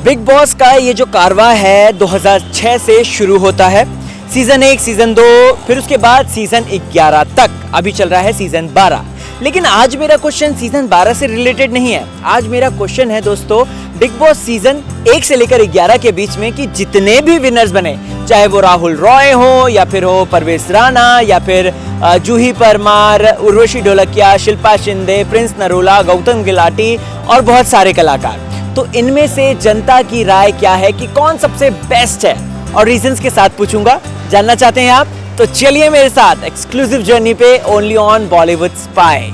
Big boss का ये जो कारवां है 2006 से शुरू होता है। सीजन 1, सीजन 2, फिर उसके बाद सीजन 11 तक, अभी चल रहा है सीजन 12। लेकिन आज मेरा क्वेश्चन सीजन 12 से रिलेटेड नहीं है। आज मेरा क्वेश्चन है दोस्तों, बिग बॉस सीजन 1 से लेकर 11 के बीच में कि जितने भी विनर्स बने, चाहे वो राहुल रॉय हो या फिर हो परवेश राणा या फिर जूही परमार, उर्वशी ढोलकिया, शिल्पा शिंदे, प्रिंस नरूला, गौतम गुलाटी और बहुत सारे कलाकार, तो इनमें से जनता की राय क्या है कि कौन सबसे बेस्ट है, और रीजंस के साथ पूछूंगा। जानना चाहते हैं आप? तो चलिए मेरे साथ एक्सक्लूसिव जर्नी पे, ओनली ऑन बॉलीवुड स्पाई।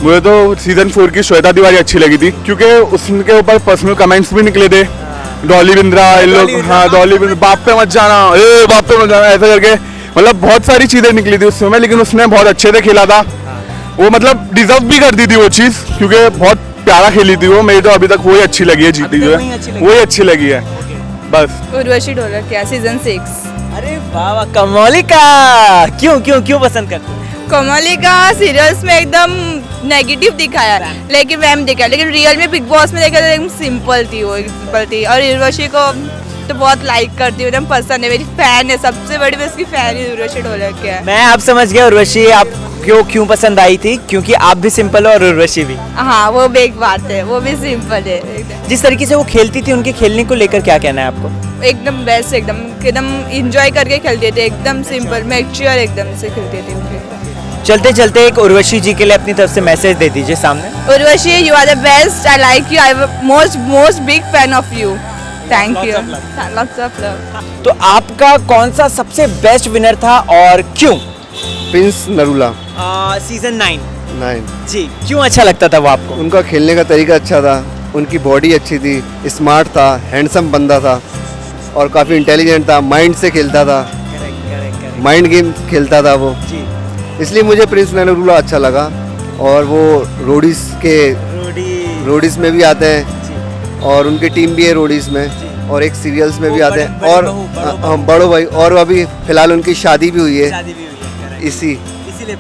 मुझे तो सीजन 4 की श्वेता तिवारी अच्छी लगी थी, क्योंकि उसके ऊपर पर्सनल कमेंट्स भी निकले थे। डॉली बिंद्रा, हाँ डॉली बिंद्रा, बाप पे मत जाना, बाप पे मत जाना, ऐसा करके मतलब बहुत सारी चीजें निकली थी उस समय। लेकिन उसने बहुत अच्छे से खेला था, वो मतलब डिजर्व भी करती थी वो चीज, क्योंकि बहुत प्यारा खेली थी वो। मेरी तो अभी तक वही अच्छी लगी है, जीती जो है वही अच्छी लगी है बस। उर्वशी ढोलकिया सीजन 6। अरे वाह, कमलिका क्यों क्यों क्यों पसंद करते हो? कमलिका सीरियल्स में एकदम नेगेटिव दिखाया, लेकिन मैम दिखाया, लेकिन रियल में बिग बॉस में देखा तो एकदम सिंपल थी, वो सिंपल थी। और उर्वशी को तो बहुत लाइक करती हूँ, एकदम पसंद है, मेरी फैन है, सबसे बड़ी मैं उसकी फैन है, उर्वशी ढोलकिया। मैं आप समझ गया उर्वशी आप क्यों पसंद आई थी, क्योंकि आप भी सिंपल हो और उर्वशी भी। हाँ, वो भी एक बात है, वो भी सिंपल है। जिस तरीके से वो खेलती थी, उनके खेलने को लेकर क्या कहना है आपको? एकदम बेस्ट, एकदम इंजॉय करके खेलते थे, एकदम सिंपल मैच्योर एकदम से खेलते थे। चलते चलते एक उर्वशी जी के लिए अपनी तरफ से मैसेज दे दीजिए सामने। Urvashi, you are the best, I like you, I am most big fan of you, thank you, lots of love. तो आपका कौन सा सबसे बेस्ट विनर था और क्यों? प्रिंस नरूला सीजन 9 जी, क्यों अच्छा लगता था वो आपको? उनका खेलने का तरीका अच्छा था, उनकी बॉडी अच्छी थी, स्मार्ट था, हैंडसम बंदा था और काफ़ी इंटेलिजेंट था, माइंड से खेलता था, माइंड गेम खेलता था वो जी। इसलिए मुझे प्रिंस नरूला अच्छा लगा। और वो रोडीज में भी आते हैं और उनकी टीम भी है रोडीज में, और एक सीरियल्स में भी आते हैं, और बड़ो भाई, और अभी फिलहाल उनकी शादी भी हुई है इसीलिए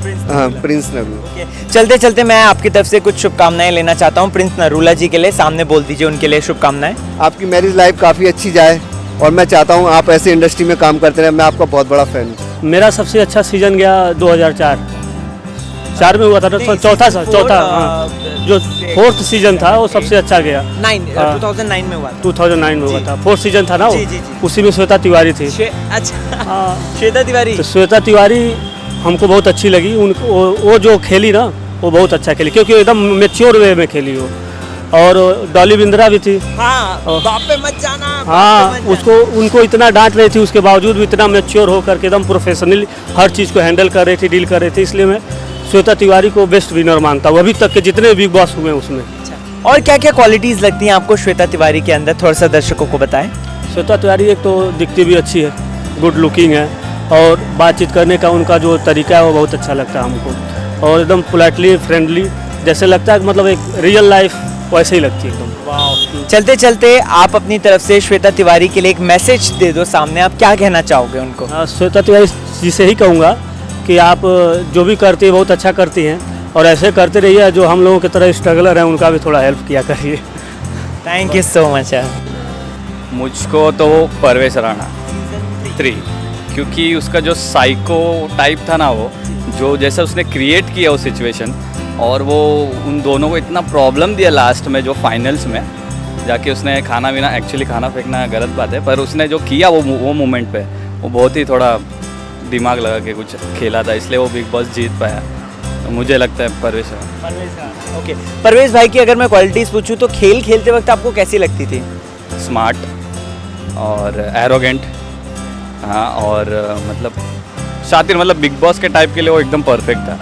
प्रिंस नरूला। चलते चलते मैं आपकी तरफ से कुछ शुभकामनाएं लेना चाहता हूं प्रिंस नरूला जी के लिए, सामने बोल दीजिए उनके लिए शुभकामनाएं। आपकी मैरिज लाइफ काफ़ी अच्छी जाए और मैं चाहता हूँ आप ऐसे इंडस्ट्री में काम करते रहे, मैं आपका बहुत बड़ा फैन हूँ। मेरा सबसे अच्छा सीजन गया 2004 में हुआ था, चौथा जो 4th सीजन था वो सबसे अच्छा गया। 2009 में हुआ था। 2009 में हुआ था, 4th सीजन था ना वो, उसी में श्वेता तिवारी थी। अच्छा, श्वेता तिवारी। तो श्वेता तिवारी हमको बहुत अच्छी लगी, उनको वो जो खेली ना वो बहुत अच्छा खेली, क्योंकि एकदम मेच्योर वे में खेली वो। और डॉली बिंद्रा भी थी, बाप पे मत जाना, हाँ उनको इतना डांट रही थी, उसके बावजूद भी इतना मैच्योर होकर के एकदम प्रोफेशनली हर चीज़ को हैंडल कर रही थी, डील कर रही थी। इसलिए मैं श्वेता तिवारी को बेस्ट विनर मानता हूँ अभी तक के जितने बिग बॉस हुए उसमें। और क्या क्या क्वालिटीज़ लगती हैं आपको श्वेता तिवारी के अंदर, थोड़ा सा दर्शकों को बताएं। श्वेता तिवारी एक तो दिखती भी अच्छी है, गुड लुकिंग है, और बातचीत करने का उनका जो तरीका है वो बहुत अच्छा लगता है हमको, और एकदम पोलाइटली फ्रेंडली, जैसे लगता है मतलब एक रियल लाइफ वैसे ही लगती है एकदम। चलते चलते आप अपनी तरफ से श्वेता तिवारी के लिए एक मैसेज दे दो सामने, आप क्या कहना चाहोगे उनको? श्वेता तिवारी जी से ही कहूँगा कि आप जो भी करती है बहुत अच्छा करती हैं, और ऐसे करते रहिए, जो हम लोगों की तरह स्ट्रगलर हैं उनका भी थोड़ा हेल्प किया करिए। थैंक यू सो मच यार। मुझको तो परवेश राणा 3, क्योंकि उसका जो साइको टाइप था ना, वो जो जैसा उसने क्रिएट किया वो सिचुएशन, और वो उन दोनों को इतना प्रॉब्लम दिया लास्ट में, जो फाइनल्स में जाके उसने एक्चुअली खाना फेंकना गलत बात है, पर उसने जो किया वो मोमेंट पे वो बहुत ही थोड़ा दिमाग लगा के कुछ खेला था, इसलिए वो बिग बॉस जीत पाया। तो मुझे लगता है परवेश राणा। ओके, परवेश भाई की अगर मैं क्वालिटीज़ पूछूं तो खेल खेलते वक्त आपको कैसी लगती थी? स्मार्ट और एरोगेंट, हाँ, और मतलब शातिर, मतलब बिग बॉस के टाइप के लिए वो एकदम परफेक्ट था।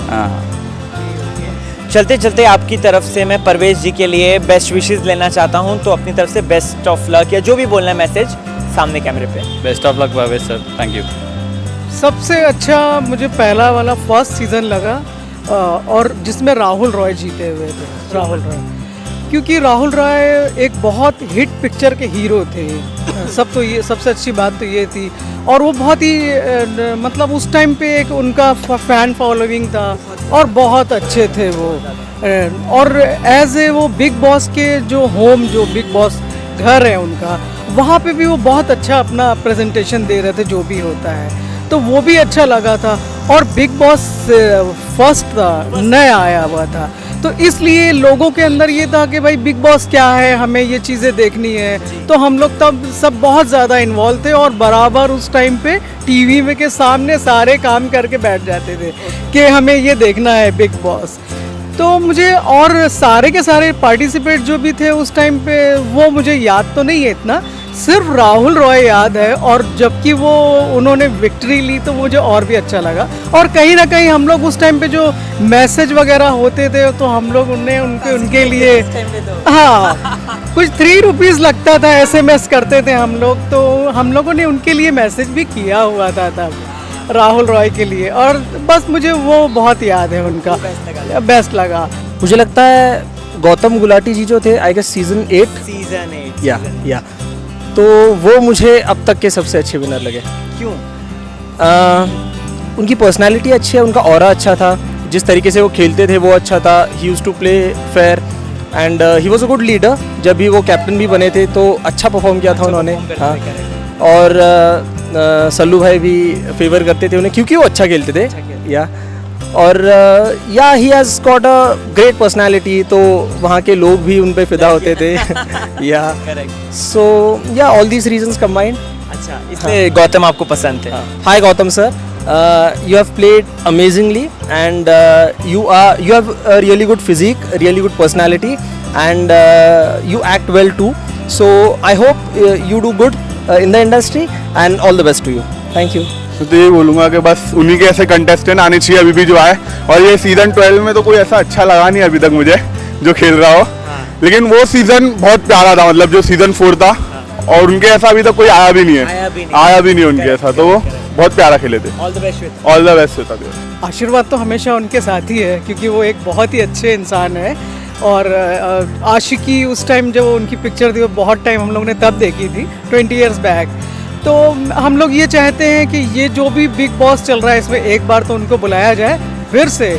हाँ। चलते चलते आपकी तरफ से मैं परवेश जी के लिए बेस्ट विशेस लेना चाहता हूं, तो अपनी तरफ से बेस्ट ऑफ लक या जो भी बोलना है मैसेज सामने कैमरे पे। Best of luck Parvesh sir, thank you. सबसे अच्छा मुझे पहला वाला फर्स्ट सीज़न लगा, और जिसमें राहुल रॉय जीते हुए थे। राहुल रॉय, क्योंकि राहुल रॉय एक बहुत हिट पिक्चर के हीरो थे। ये सबसे अच्छी बात तो ये थी, और वो बहुत ही मतलब उस टाइम पे एक उनका फैन फॉलोइंग था और बहुत अच्छे थे वो। और एज ए वो बिग बॉस के जो बिग बॉस घर है उनका, वहाँ पे भी वो बहुत अच्छा अपना प्रेजेंटेशन दे रहे थे जो भी होता है, तो वो भी अच्छा लगा था। और बिग बॉस फर्स्ट था, नया आया हुआ था, तो इसलिए लोगों के अंदर ये था कि भाई बिग बॉस क्या है, हमें ये चीज़ें देखनी है। तो हम लोग तब सब बहुत ज़्यादा इन्वॉल्व थे और बराबर उस टाइम पे टीवी में के सामने सारे काम करके बैठ जाते थे कि हमें ये देखना है बिग बॉस। तो मुझे और सारे के सारे पार्टिसिपेट जो भी थे उस टाइम पे वो मुझे याद तो नहीं है इतना, सिर्फ राहुल रॉय याद है, और जबकि वो उन्होंने विक्ट्री ली तो मुझे और भी अच्छा लगा। और कहीं ना कहीं हम लोग उस टाइम पे जो मैसेज वगैरह होते थे तो हम लोग उनके लिए हाँ कुछ 3 रुपीज़ लगता था, SMS करते थे हम लोग, तो हम लोगों ने उनके लिए मैसेज भी किया हुआ था तब राहुल रॉय के लिए, और बस मुझे वो बहुत याद है, उनका बेस्ट लगा। मुझे लगता है गौतम गुलाटी जी जो थे, आई गेस सीजन 8 या तो वो मुझे अब तक के सबसे अच्छे विनर लगे। क्यों? उनकी पर्सनालिटी अच्छी है, उनका ऑरा अच्छा था, जिस तरीके से वो खेलते थे वो अच्छा था। He used to play fair and he was a good leader. जब भी वो कैप्टन भी बने थे तो अच्छा परफॉर्म किया था उन्होंने। हाँ, और सल्लू भाई भी फेवर करते थे उन्हें क्योंकि वो अच्छा खेलते थे। या और या he has got a great personality, तो वहाँ के लोग भी उन पे फिदा होते थे। या सो या ऑल दीज रीजंस कंबाइंड। अच्छा, इसलिए गौतम आपको पसंद थे। Hi Gautam sir, you have played amazingly and you have a really good physique, really good personality, and you act well too. So I hope you do good in the industry and all the best to you. Thank you. तो ये बोलूँगा कि बस उन्हीं के ऐसे contestant आने चाहिए अभी भी जो आए, और ये सीज़न 12 में तो कोई ऐसा अच्छा लगा नहीं अभी तक मुझे जो खेल रहा हो। लेकिन वो सीज़न बहुत प्यारा था, मतलब जो सीज़न 4 था, और उनके ऐसा अभी तक कोई आया भी नहीं है उनके ऐसा, तो वो बहुत प्यारा खेले थे। All the best. All the best होता था। आशीर्वाद तो हमेशा उनके साथ ही है, क्योंकि वो एक बहुत ही अच्छे इंसान है। और आशिकी उस टाइम जब उनकी पिक्चर थी वो बहुत टाइम हम लोग ने तब देखी थी, 20 ईयर्स बैक। तो हम लोग ये चाहते हैं कि ये जो भी बिग बॉस चल रहा है इसमें एक बार तो उनको बुलाया जाए फिर से,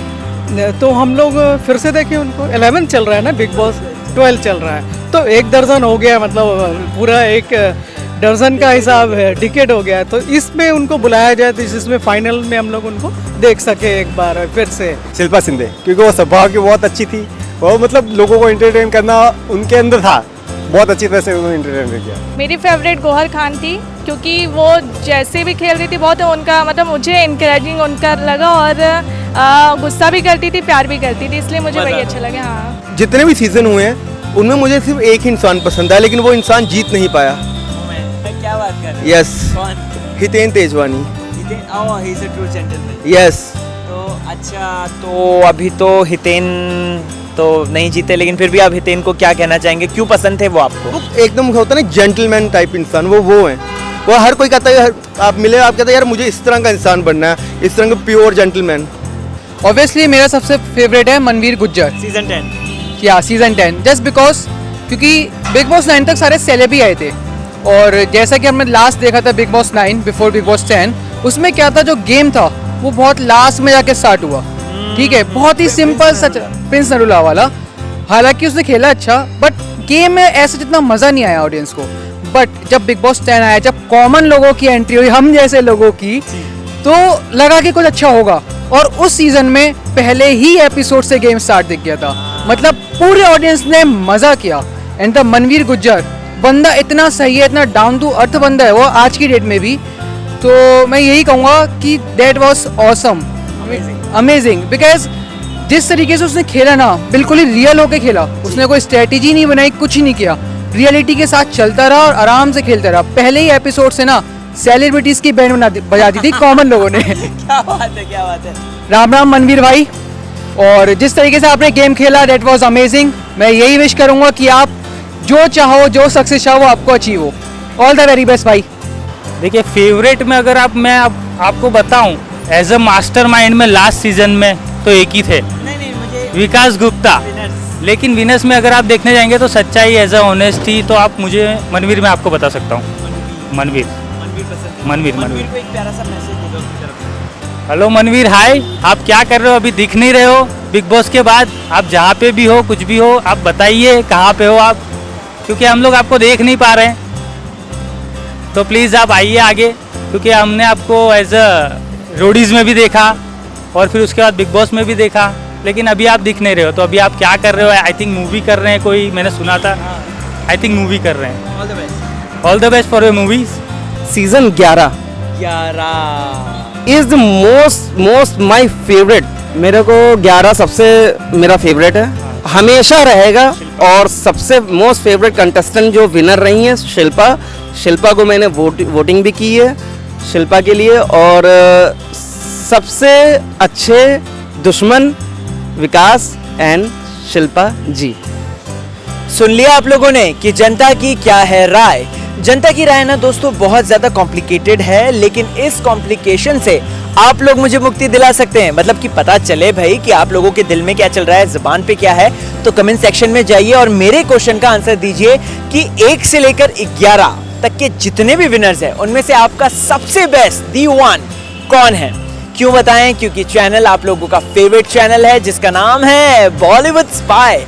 तो हम लोग फिर से देखें उनको। 11 चल रहा है ना बिग बॉस, 12 चल रहा है, तो 1 दर्जन हो गया, मतलब पूरा 1 दर्जन का हिसाब है, डिकेड हो गया। तो इसमें उनको बुलाया जाए तो जिसमें फाइनल में हम लोग उनको देख सके एक बार फिर से। शिल्पा शिंदे, क्योंकि वो स्वभाव की बहुत अच्छी थी, वो मतलब लोगों को एंटरटेन करना उनके अंदर था, बहुत अच्छी तरह से उन्होंने एंटरटेन किया। मेरी फेवरेट गौहर खान थी, क्योंकि वो जैसे भी खेल रही थी बहुत उनका मतलब मुझे इनकरेजिंग उनका लगा, और गुस्सा भी करती थी, प्यार भी करती थी, इसलिए मुझे वही अच्छा लगा। हाँ, जितने भी सीजन हुए हैं उनमें मुझे सिर्फ एक ही इंसान पसंद आया, लेकिन वो इंसान जीत नहीं पाया। क्या बात कर रहे हैं? यस, कौन? Hiten Tejwani. He is a true gentleman. Yes. तो अच्छा, तो अभी तो हितेन तो नहीं जीते, लेकिन फिर भी आप हितेन को क्या कहना चाहेंगे, क्यों पसंद थे वो आपको? वो एकदम होता है ना जेंटलमैन टाइप इंसान, वो है। वो हर कोई कहता है, आप मिले आप कहते हैं यार मुझे इस तरह का इंसान बनना है, इस तरह का प्योर जेंटलमैन। ऑब्वियसली मेरा सबसे फेवरेट है मनवीर गुज्जर। सीजन 10 या सीजन 10 जस्ट बिकॉज क्योंकि बिग बॉस 9 तक सारे सेलेब आए थे, और जैसा कि हमने लास्ट देखा था big boss 9 before big boss 10, उसमें क्या था, जो गेम था वो बहुत लास्ट में जाके स्टार्ट हुआ। ठीक है, बहुत ही सिंपल सच प्रिंस नरूला वाला, हालांकि उसने खेला अच्छा, बट गेम में ऐसा जितना मज़ा नहीं आया ऑडियंस को। बट जब बिग बॉस 10 आया, जब कॉमन लोगों की एंट्री हुई, हम जैसे लोगों की, तो लगा कि कुछ अच्छा होगा। और उस सीजन में पहले ही एपिसोड से गेम स्टार्ट दिख गया था, मतलब पूरे ऑडियंस ने मज़ा किया। एंड द मनवीर गुज्जर बंदा इतना सही है, इतना डाउन टू अर्थ बंदा है वो आज की डेट में भी। तो मैं यही कहूँगा कि that was awesome, amazing, because जिस तरीके से उसने खेला ना, बिल्कुल ही रियल होके खेला। उसने कोई स्ट्रेटेजी नहीं बनाई, कुछ नहीं किया, रियलिटी के साथ चलता रहा और आराम से खेलता रहा। पहले ही एपिसोड से ना सेलिब्रिटीज की बैंड बजा दी थी कॉमन लोगों ने। क्या बात है, क्या बात है। राम राम मनवीर भाई, और जिस तरीके से आपने गेम खेला दैट वाज अमेजिंग। मैं यही विश करूंगा कि आप जो चाहो, जो सक्सेस चाहो, वो आपको अचीव हो। ऑल द वेरी बेस्ट भाई। देखिए, फेवरेट में अगर मैं आपको बताऊं, एज अ मास्टरमाइंड में लास्ट सीजन में तो एक ही थे, नहीं मुझे विकास गुप्ता। लेकिन विनर्स में अगर आप देखने जाएंगे तो सच्चाई, एज अ ऑनेस्टी, तो आप मुझे मनवीर में आपको बता सकता हूँ। मनवीर को एक प्यारा सा मैसेज दे दो अपनी तरफ से। हेलो मनवीर, हाय, आप क्या कर रहे हो? अभी दिख नहीं रहे हो बिग बॉस के बाद। आप जहाँ पे भी हो, कुछ भी हो, आप बताइए कहाँ पे हो आप। क्योंकि हम लोग आपको देख नहीं पा रहे हैं, तो प्लीज़ आप आइए आगे, क्योंकि हमने आपको एज अ रोडीज़ में भी देखा और फिर उसके बाद बिग बॉस में भी देखा, लेकिन अभी आप दिख नहीं रहे हो। तो अभी आप क्या कर रहे हो? आई थिंक मूवी कर रहे हैं कोई, मैंने सुना था। आई थिंक मूवी कर रहे हैं। All the best for your movies. Season 11 is the most my favourite. मेरे को 11 सबसे मेरा फेवरेट है, हमेशा रहेगा। और सबसे मोस्ट फेवरेट कंटेस्टेंट जो विनर रही हैं शिल्पा को मैंने वोटिंग भी की है शिल्पा के लिए। और सबसे अच्छे दुश्मन विकास एंड शिल्पा जी। सुन लिया आप लोगों ने कि जनता की क्या है राय। जनता की राय ना दोस्तों बहुत ज्यादा कॉम्प्लिकेटेड है, लेकिन इस कॉम्प्लिकेशन से आप लोग मुझे मुक्ति दिला सकते हैं, मतलब कि पता चले भाई कि आप लोगों के दिल में क्या चल रहा है, जुबान पे क्या है। तो कमेंट सेक्शन में जाइए और मेरे क्वेश्चन का आंसर दीजिए कि 1 से लेकर 11 तक के जितने भी विनर्स हैं उनमें से आपका सबसे बेस्ट दी वन कौन है। क्यों बताएं? क्योंकि चैनल आप लोगों का फेवरेट चैनल है जिसका नाम है बॉलीवुड स्पाई।